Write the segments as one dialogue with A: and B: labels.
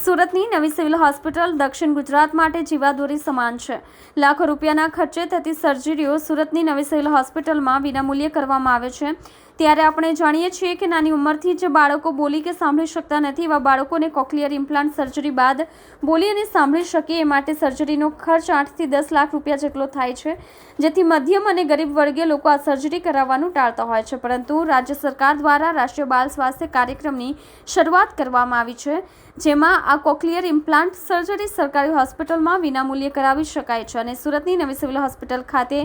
A: સુરતની નવી civil hospital દક્ષિણ ગુજરાત માટે જીવાદોરી સમાન છે. લાખો રૂપિયાના ખર્ચે થતી સર્જરીઓ સુરતની નવી સિવિલ હોસ્પિટલમાં વિનામૂલ્યે કરવામાં આવે છે. ત્યારે આપણે જાણીએ છીએ કે નાની ઉંમરથી જ બાળકો બોલી કે સાંભળી શકતા નથી. એવા બાળકોને કોક્લિયર ઇમ્પ્લાન્ટ સર્જરી બાદ બોલી અને સાંભળી શકે એ માટે સર્જરીનો ખર્ચ 8 થી 10 લાખ રૂપિયા જેટલો થાય છે, જેથી મધ્યમ અને ગરીબ વર્ગીય લોકો આ સર્જરી કરાવવાનું ટાળતા હોય છે. પરંતુ રાજ્ય સરકાર દ્વારા રાષ્ટ્રીય બાળ સ્વાસ્થ્ય કાર્યક્રમની શરૂઆત કરવામાં આવી છે, જેમાં આ કોક્લિયર ઇમ્પ્લાન્ટ સર્જરી સરકારી હોસ્પિટલમાં વિનામૂલ્યે કરાવી શકાય છે. અને સુરતની નવી સિવિલ હોસ્પિટલ ખાતે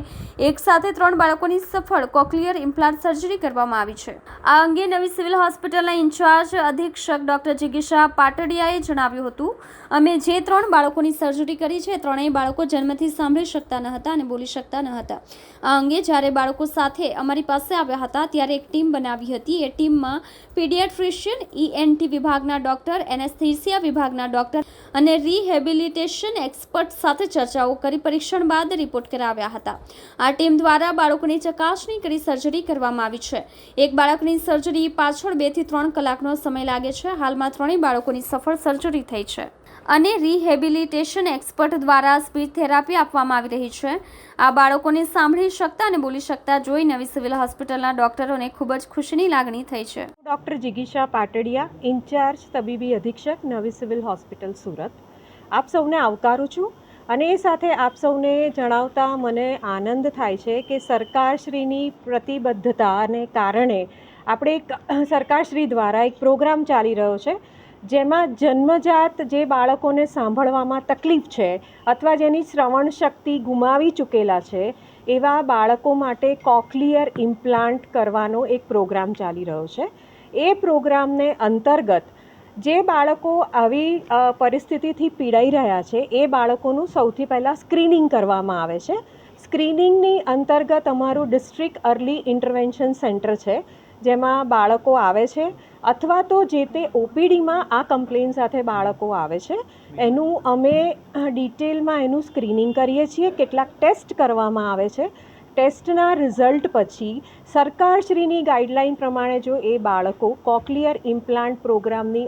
A: એક સાથે 3 બાળકોની સફળ કોક્લિયર ઇમ્પ્લાન્ટ સર્જરી કરવામાં આવી છે. આ અંગે નવી સિવિલ હોસ્પિટલના ઇન્ચાર્જ અધિક્ષક ડોક્ટર જિગીશા પાટડિયાએ જણાવ્યું હતું, અમે જે 3 બાળકોની સર્જરી કરી છે, ત્રણેય બાળકો જન્મથી સાંભળી શકતા ન હતા અને બોલી શકતા ન હતા. આ અંગે જ્યારે બાળકો સાથે અમારી પાસે આવ્યા હતા ત્યારે એક ટીમ બનાવી હતી. એ ટીમમાં પીડિયાટ્રિશિયન, ENT વિભાગના ડોક્ટર, એનેસ્થેસિયા વિભાગના ડોક્ટર અને રિહેબિલિટેશન એક્સપર્ટ સાથે ચર્ચાઓ કરી પરીક્ષણ બાદ રિપોર્ટ કરાવ્યા હતા. આ ટીમ દ્વારા બાળકોની ચકાસણી કરી સર્જરી કરવામાં આવી છે. એક બાળકની સર્જરી પાછળ 2 થી 3 કલાકનો સમય લાગે છે. હાલમાં 3 બાળકોની સફળ સર્જરી થઈ છે અને રિહેબિલિટેશન એક્સપર્ટ દ્વારા સ્પીચ થેરાપી આપવામાં આવી રહી છે. આ બાળકોને સાંભળી શકતા અને બોલી શકતા જોઈ નવી સિવિલ હોસ્પિટલના ડોક્ટરોને ખૂબ જ ખુશીની લાગણી થઈ છે.
B: ડૉક્ટર જિગીશા પાટડિયા, ઇન્ચાર્જ તબીબી અધિક્ષક નવી સિવિલ હોસ્પિટલ સુરત. આપ સૌને આવકારું છું અને એ સાથે આપ સૌને જણાવતા મને આનંદ થાય છે કે સરકારશ્રીની પ્રતિબદ્ધતાને કારણે આપણે સરકારશ્રી દ્વારા એક પ્રોગ્રામ ચાલી રહ્યો છે, જેમાં જન્મજાત જે બાળકોને સાંભળવામાં તકલીફ છે અથવા જેની શ્રવણ શક્તિ ગુમાવી ચૂકેલા છે, એવા બાળકો માટે કોક્લિયર ઇમ્પ્લાન્ટ કરવાનો એક પ્રોગ્રામ ચાલી રહ્યો છે. એ પ્રોગ્રામને અંતર્ગત જે બાળકો આવી પરિસ્થિતિથી પીડાઈ રહ્યા છે, એ બાળકોનું સૌથી પહેલાં સ્ક્રીનિંગ કરવામાં આવે છે. સ્ક્રીનિંગની અંતર્ગત અમારું ડિસ્ટ્રિક્ટ અર્લી ઇન્ટરવેન્શન સેન્ટર છે, જેમાં બાળકો આવે છે અથવા તો જે તે OPDમાં આ કમ્પ્લેન સાથે બાળકો આવે છે, એનું અમે ડિટેલમાં એનું સ્ક્રીનિંગ કરીએ છીએ. કેટલાક ટેસ્ટ કરવામાં આવે છે. ટેસ્ટના રિઝલ્ટ પછી સરકારશ્રીની ગાઈડલાઇન પ્રમાણે જો એ બાળકો કોક્લિયર ઇમ્પ્લાન્ટ પ્રોગ્રામની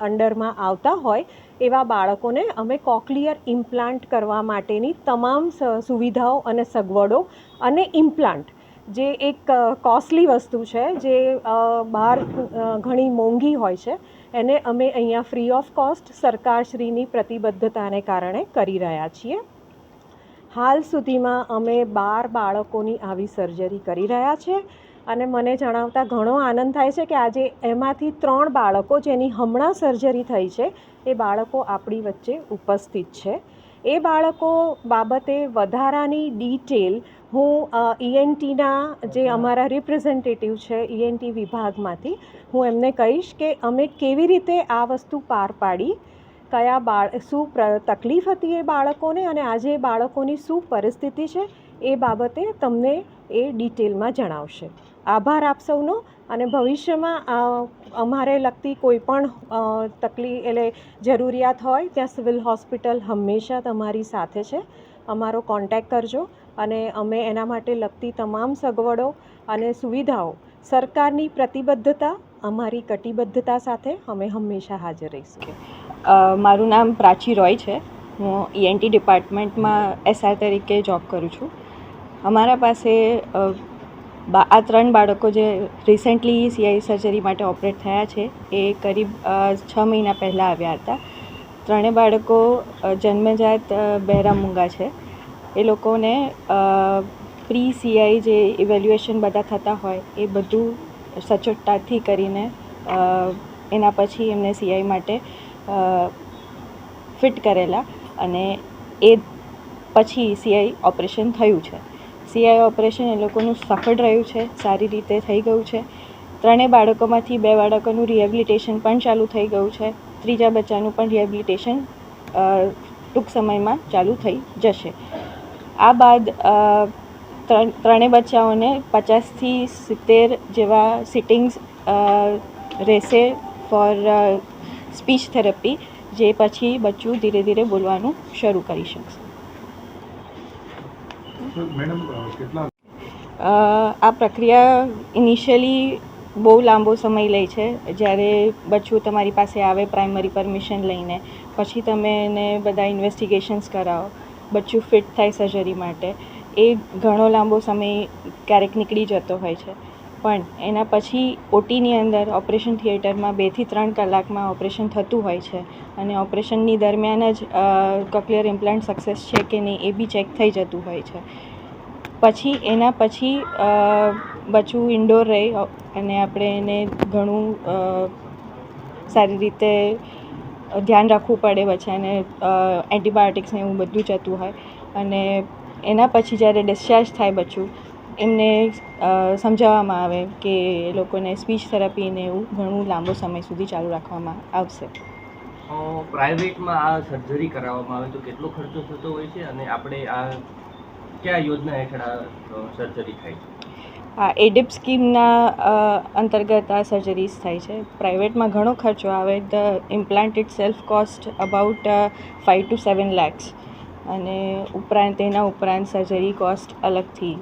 B: અંડરમાં આવતા હોય એવા બાળકોને અમે કોક્લિયર ઇમ્પ્લાન્ટ કરવા માટેની તમામ સુવિધાઓ અને સગવડો અને ઇમ્પ્લાન્ટ જે એક કોસ્ટલી વસ્તુ છે, જે બહાર ઘણી મોંઘી હોય છે, એને અમે અહીંયા ફ્રી ઓફ કોસ્ટ સરકારશ્રીની પ્રતિબદ્ધતાને કારણે કરી રહ્યા છીએ. હાલ સુધીમાં અમે 12 બાળકોની આવી સર્જરી કરી રહ્યા છે અને મને જણાવતા ઘણો આનંદ થાય છે કે આજે એમાંથી 3 બાળકો જેની હમણાં સર્જરી થઈ છે, એ બાળકો આપણી વચ્ચે ઉપસ્થિત છે. એ બાળકો બાબતે વધારાની ડિટેલ હું ENTના જે અમારા રિપ્રેઝેન્ટેટિવ છે ENT વિભાગમાંથી, હું એમને કહીશ કે અમે કેવી રીતે આ વસ્તુ પાર પાડી, કયા શું તકલીફ હતી એ બાળકોને અને આજે એ બાળકોની શું પરિસ્થિતિ છે, એ બાબતે તમને એ ડિટેલમાં જણાવશે. આભાર આપ સૌનો. અને ભવિષ્યમાં અમારે લગતી કોઈ પણ તકલીફ એટલે જરૂરિયાત હોય ત્યાં સિવિલ હોસ્પિટલ હંમેશા તમારી સાથે છે. અમારો કોન્ટેક્ટ કરજો અને અમે એના માટે લગતી તમામ સગવડો અને સુવિધાઓ, સરકારની પ્રતિબદ્ધતા, અમારી કટિબદ્ધતા સાથે અમે હંમેશા હાજર રહીશું.
C: મારું નામ પ્રાચી રોય છે. હું ENT ડિપાર્ટમેન્ટમાં SR તરીકે જોબ કરું છું. અમારા પાસે આ 3 બાળકો જે રિસેન્ટલી CI સર્જરી માટે ઓપરેટ થયા છે, એ કરીબ 6 મહિના પહેલાં આવ્યા હતા. 3 બાળકો જન્મજાત બહેરા મૂંગા છે. એ લોકોને પ્રી CI જે ઇવેલ્યુએશન બધા થતા હોય એ બધું સચોટતાથી કરીને એના પછી એમને CI માટે ફિટ કરેલા અને એ પછી CI ઓપરેશન થયું છે. CI ઓપરેશન એ લોકોનું સફળ રહ્યું છે, સારી રીતે થઈ ગયું છે. 3 બાળકોમાંથી 2 બાળકોનું રિહેબિલિટેશન પણ ચાલુ થઈ ગયું છે. 3જા બચ્ચાનું પણ રિહેબિલિટેશન ટૂંક સમયમાં ચાલુ થઈ જશે. આ બાદ 3 બચ્ચાઓને 50 થી 70 જેવા સિટિંગ્સ રહેશે ફોર સ્પીચ થેરપી, જે પછી બચ્ચું ધીરે ધીરે બોલવાનું શરૂ કરી શકશે. આ પ્રક્રિયા ઇનિશિયલી બહુ લાંબો સમય લે છે. જ્યારે બચ્ચું તમારી પાસે આવે પ્રાઇમરી પરમિશન લઈને, પછી તમે એને બધા ઇન્વેસ્ટિગેશન્સ કરાવો, બચ્ચું ફિટ થાય સર્જરી માટે, એ ઘણો લાંબો સમય ક્યારેક નીકળી જતો હોય છે. પણ એના પછી ઓટીની અંદર ઓપરેશન થિયેટરમાં 2 થી 3 કલાકમાં ઓપરેશન થતું હોય છે અને ઓપરેશનની દરમિયાન જ કોક્લિયર ઇમ્પ્લાન્ટ સક્સેસ છે કે નહીં એ બી ચેક થઈ જતું હોય છે. પછી એના પછી બચ્ચું ઇન્ડોર રહે અને આપણે એને ઘણું સારી રીતે ધ્યાન રાખવું પડે બચ્ચાને, એન્ટીબાયોટિક્સ ને એવું બધું જતું હોય. અને એના પછી જ્યારે ડિસ્ચાર્જ થાય બચ્ચું, એમને સમજાવવામાં આવે કે એ લોકોને સ્પીચ થેરાપી ને એવું ઘણું લાંબો સમય સુધી ચાલુ રાખવામાં આવશે.
D: પ્રાઇવેટમાં આ સર્જરી કરાવવામાં આવે તો કેટલો ખર્ચો થતો હોય છે અને આપણે આ કયા યોજના હેઠળ આ સર્જરી થાય છે?
C: આ એડિપ સ્કીમના અંતર્ગત આ સર્જરીઝ થાય છે. પ્રાઇવેટમાં ઘણો ખર્ચો આવે. The implant it self cost about 5 to 7 lakhs અને એના ઉપરાંત સર્જરી કોસ્ટ અલગથી